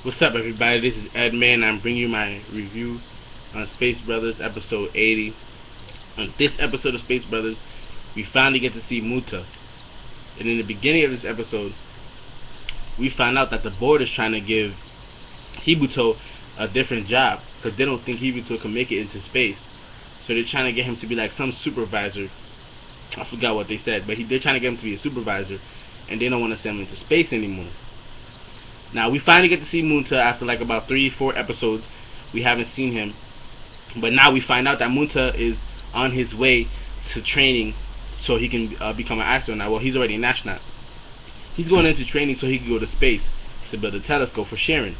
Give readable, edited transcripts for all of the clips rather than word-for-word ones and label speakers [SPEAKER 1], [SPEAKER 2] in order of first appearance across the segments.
[SPEAKER 1] What's up, everybody? This is Ed Man. I'm bringing you my review on Space Brothers, episode 80. On this episode of Space Brothers, we finally get to see Muta. And in the beginning of this episode, we find out that the board is trying to give Hibuto a different job because they don't think Hibuto can make it into space. So they're trying to get him to be like some supervisor. I forgot what they said, but they're trying to get him to be a supervisor, and they don't want to send him into space anymore. Now we finally get to see Muta after like about 3-4 episodes. We haven't seen him, but now we find out that Muta is on his way to training so he can become an astronaut. Well, he's already an astronaut. He's going into training so he can go to space to build a telescope for sharing.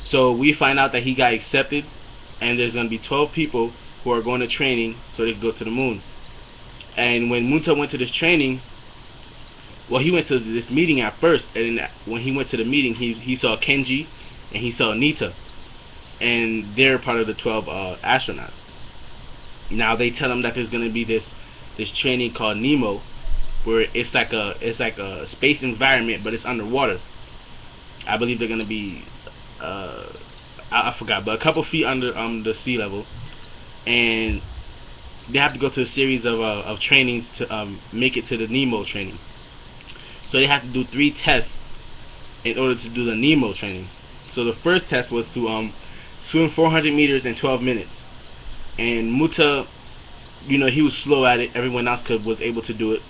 [SPEAKER 1] So we find out that he got accepted, and there's going to be 12 people who are going to training so they can go to the moon. And when Muta went to this training, well, he went to this meeting at first, and when he went to the meeting, he saw Kenji and he saw Nita, and they're part of the 12 astronauts. Now they tell him that there's going to be this training called Nemo, where it's like a space environment, but it's underwater. I believe they're going to be I forgot, but a couple feet under the sea level, and they have to go to a series of trainings to make it to the Nemo training. So they have to do 3 tests in order to do the Nemo training. So the first test was to swim 400 meters in 12 minutes. And Muta, you know, he was slow at it. Everyone else was able to do it.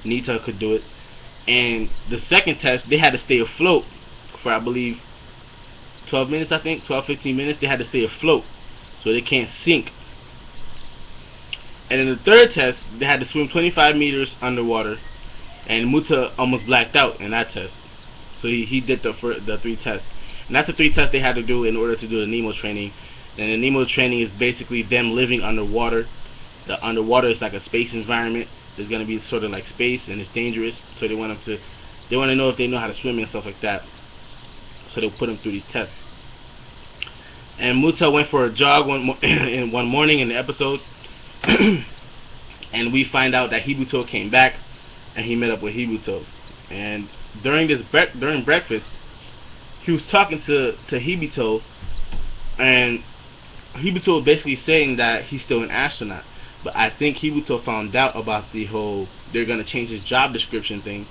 [SPEAKER 1] Nita could do it. And the second test, they had to stay afloat for, I believe, 12 minutes, I think, 12-15 minutes. They had to stay afloat so they can't sink. And in the third test, they had to swim 25 meters underwater. And Muta almost blacked out in that test. So he did the 3 tests. And that's the 3 tests they had to do in order to do the Nemo training. And the Nemo training is basically them living underwater. The underwater is like a space environment. There's going to be sort of like space, and it's dangerous. So they want to know if they know how to swim and stuff like that. So they'll put them through these tests. And Muta went for a jog one morning in the episode. And we find out that Hibuto came back, and he met up with Hibuto. And during breakfast, he was talking to Hibuto, and Hibuto was basically saying that he's still an astronaut. But I think Hibuto found out about the whole they're gonna change his job description thing,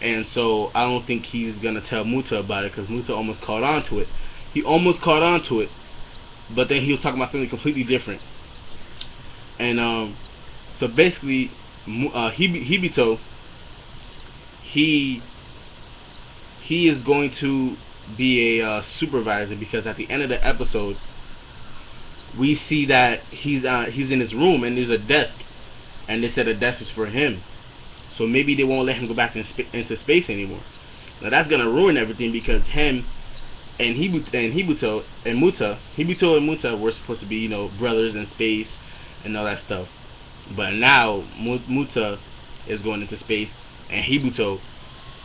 [SPEAKER 1] and so I don't think he's gonna tell Muta about it, because Muta almost caught on to it. He almost caught on to it, but then he was talking about something completely different. And so basically, Hibuto, he is going to be a supervisor, because at the end of the episode, we see that he's in his room, and there's a desk, and they said the desk is for him. So maybe they won't let him go back into space anymore. Now that's gonna ruin everything, because him and Hibuto and Muta were supposed to be, you know, brothers in space and all that stuff. But now Muta is going into space, and Hibuto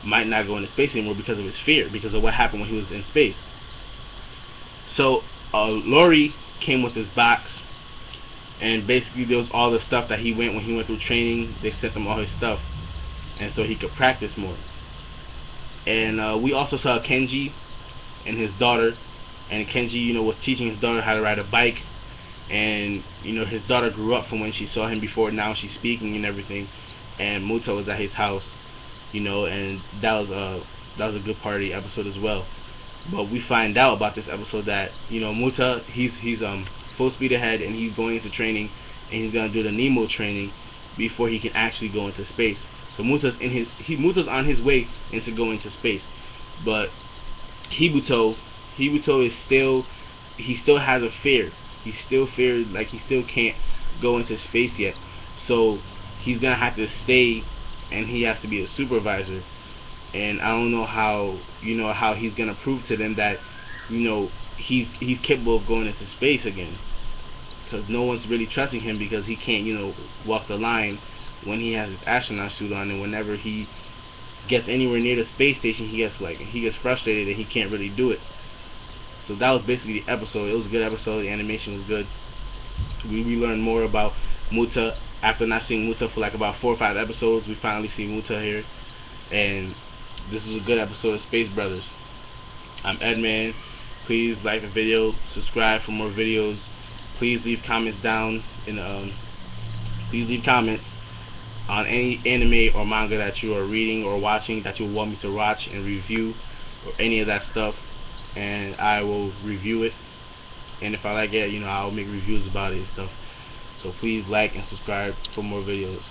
[SPEAKER 1] might not go into space anymore because of his fear, because of what happened when he was in space. So Lori came with his box, and basically there was all the stuff that when he went through training. They sent him all his stuff, and so he could practice more. And we also saw Kenji and his daughter, and Kenji, you know, was teaching his daughter how to ride a bike. And you know, his daughter grew up from when she saw him before. Now she's speaking and everything. And Muta was at his house, you know, and that was a good part of the episode as well. But we find out about this episode that, you know, Muta, he's full speed ahead, and he's going into training, and he's gonna do the Nemo training before he can actually go into space. So Muta's on his way into going to space. But Hibuto is still has a fear. He still fears, like he still can't go into space yet. So he's gonna have to stay, and he has to be a supervisor. And I don't know how he's gonna prove to them that, you know, he's capable of going into space again, because no one's really trusting him, because he can't, you know, walk the line when he has his astronaut suit on, and whenever he gets anywhere near the space station, he gets frustrated and he can't really do it. So that was basically the episode. It was a good episode. The animation was good. We learned more about Muta after not seeing Muta for like about 4 or 5 episodes. We finally see Muta here, and this was a good episode of Space Brothers. I'm Edman. Please like the video, subscribe for more videos. Please leave comments down in please leave comments on any anime or manga that you are reading or watching that you want me to watch and review, or any of that stuff, and I will review it. And if I like it, I'll make reviews about it and stuff. So please like and subscribe for more videos.